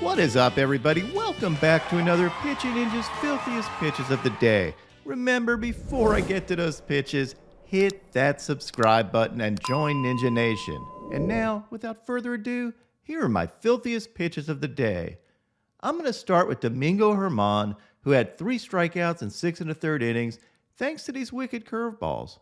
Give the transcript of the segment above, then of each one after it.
What is up, everybody? Welcome back to another Pitching Ninja's Filthiest Pitches of the Day. Remember, before I get to those pitches, hit that subscribe button and join Ninja Nation. And now, without further ado, here are my filthiest pitches of the day. I'm going to start with Domingo Germán, who had 3 strikeouts in 6 1/3 innings, thanks to these wicked curveballs.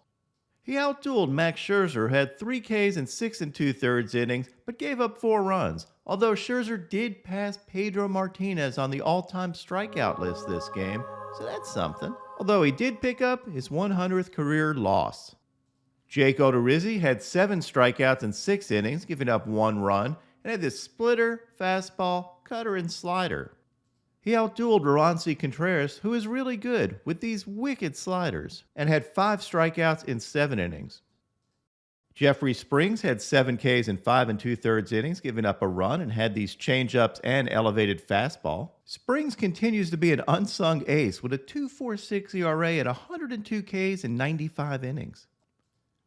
He outdueled Max Scherzer, who had 3 Ks in 6 2/3 innings, but gave up 4 runs, although Scherzer did pass Pedro Martinez on the all-time strikeout list this game, so that's something. Although he did pick up his 100th career loss. Jake Odorizzi had 7 strikeouts in 6 innings, giving up 1 run, and had this splitter, fastball, cutter, and slider. He outdueled Roansy Contreras, who is really good with these wicked sliders, and had 5 strikeouts in 7 innings. Jeffrey Springs had 7 Ks in 5 2/3 innings, giving up a run, and had these changeups and elevated fastball. Springs continues to be an unsung ace with a 2.46 ERA at 102 Ks in 95 innings.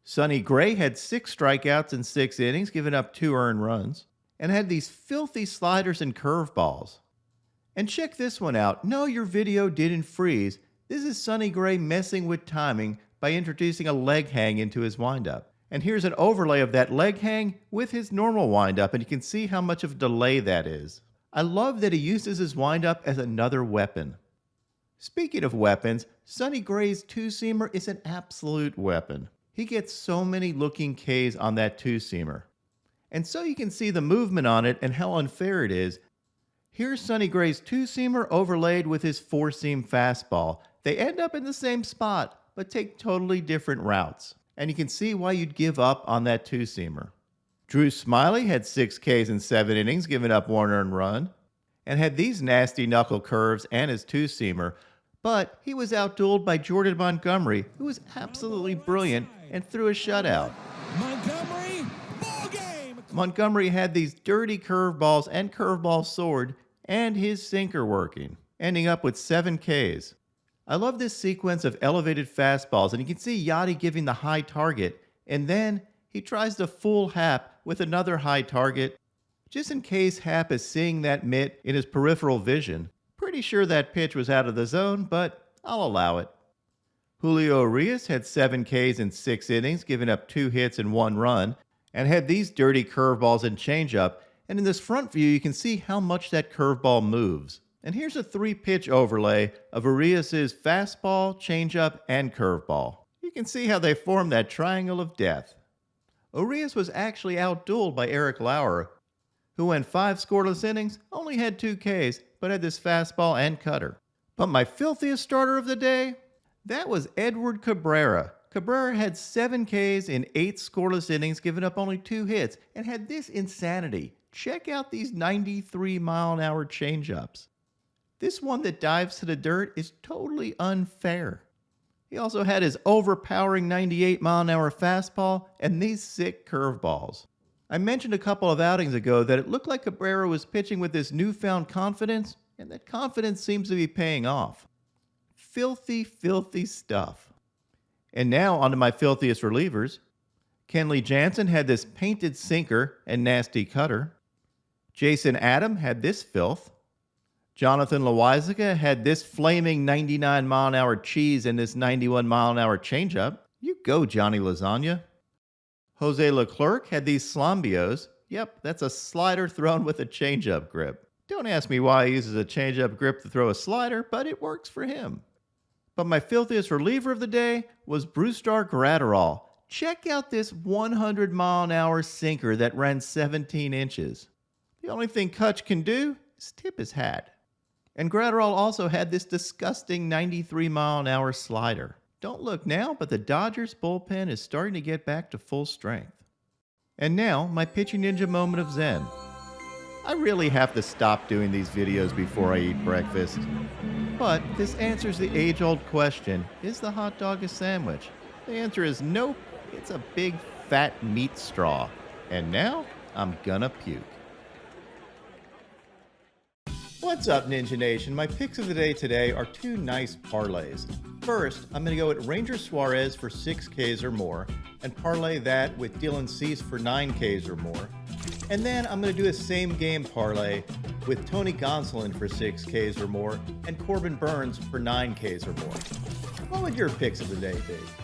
Sonny Gray had 6 strikeouts in 6 innings, giving up 2 earned runs, and had these filthy sliders and curveballs. And check this one out. No, your video didn't freeze. This is Sonny Gray messing with timing by introducing a leg hang into his windup. And here's an overlay of that leg hang with his normal windup, and you can see how much of a delay that is. I love that he uses his windup as another weapon. Speaking of weapons, Sonny Gray's two-seamer is an absolute weapon. He gets so many looking Ks on that two-seamer. And so you can see the movement on it and how unfair it is. Here's Sonny Gray's two-seamer overlaid with his four-seam fastball. They end up in the same spot, but take totally different routes. And you can see why you'd give up on that two-seamer. Drew Smiley had 6 Ks in 7 innings, giving up 1 earned run, and had these nasty knuckle curves and his two-seamer, but he was outdueled by Jordan Montgomery, who was absolutely brilliant and threw a shutout. Montgomery, ball game! Montgomery had these dirty curveballs and curveball sword and his sinker working, ending up with 7 Ks. I love this sequence of elevated fastballs, and you can see Yachty giving the high target, and then he tries to fool Happ with another high target, just in case Happ is seeing that mitt in his peripheral vision. Pretty sure that pitch was out of the zone, but I'll allow it. Julio Urias had 7 Ks in 6 innings, giving up 2 hits and 1 run, and had these dirty curveballs and changeup, and in this front view you can see how much that curveball moves. And here's a 3-pitch overlay of Urias' fastball, changeup, and curveball. You can see how they form that triangle of death. Urias was actually outdueled by Eric Lauer, who went 5 scoreless innings, only had 2 Ks, but had this fastball and cutter. But my filthiest starter of the day? That was Edward Cabrera. Cabrera had 7 Ks in 8 scoreless innings, giving up only 2 hits, and had this insanity. Check out these 93-mile-an-hour changeups. This one that dives to the dirt is totally unfair. He also had his overpowering 98-mile-an-hour fastball and these sick curveballs. I mentioned a couple of outings ago that it looked like Cabrera was pitching with this newfound confidence, and that confidence seems to be paying off. Filthy, filthy stuff. And now onto my filthiest relievers. Kenley Jansen had this painted sinker and nasty cutter. Jason Adam had this filth. Jonathan Loaisiga had this flaming 99-mile-an-hour cheese and this 91-mile-an-hour changeup. You go, Johnny Lasagna. Jose Leclerc had these slambios. Yep, that's a slider thrown with a changeup grip. Don't ask me why he uses a changeup grip to throw a slider, but it works for him. But my filthiest reliever of the day was Brusdar Graterol. Check out this 100-mile-an-hour sinker that ran 17 inches. The only thing Kutch can do is tip his hat. And Graterol also had this disgusting 93-mile-an-hour slider. Don't look now, but the Dodgers bullpen is starting to get back to full strength. And now, my Pitching Ninja moment of zen. I really have to stop doing these videos before I eat breakfast. But this answers the age-old question, is the hot dog a sandwich? The answer is nope, it's a big fat meat straw. And now, I'm gonna puke. What's up, Ninja Nation? My picks of the day today are 2 nice parlays. First, I'm going to go with Ranger Suarez for 6 Ks or more, and parlay that with Dylan Cease for 9 Ks or more. And then I'm going to do a same game parlay with Tony Gonsolin for 6Ks or more and Corbin Burns for 9Ks or more. What would your picks of the day be?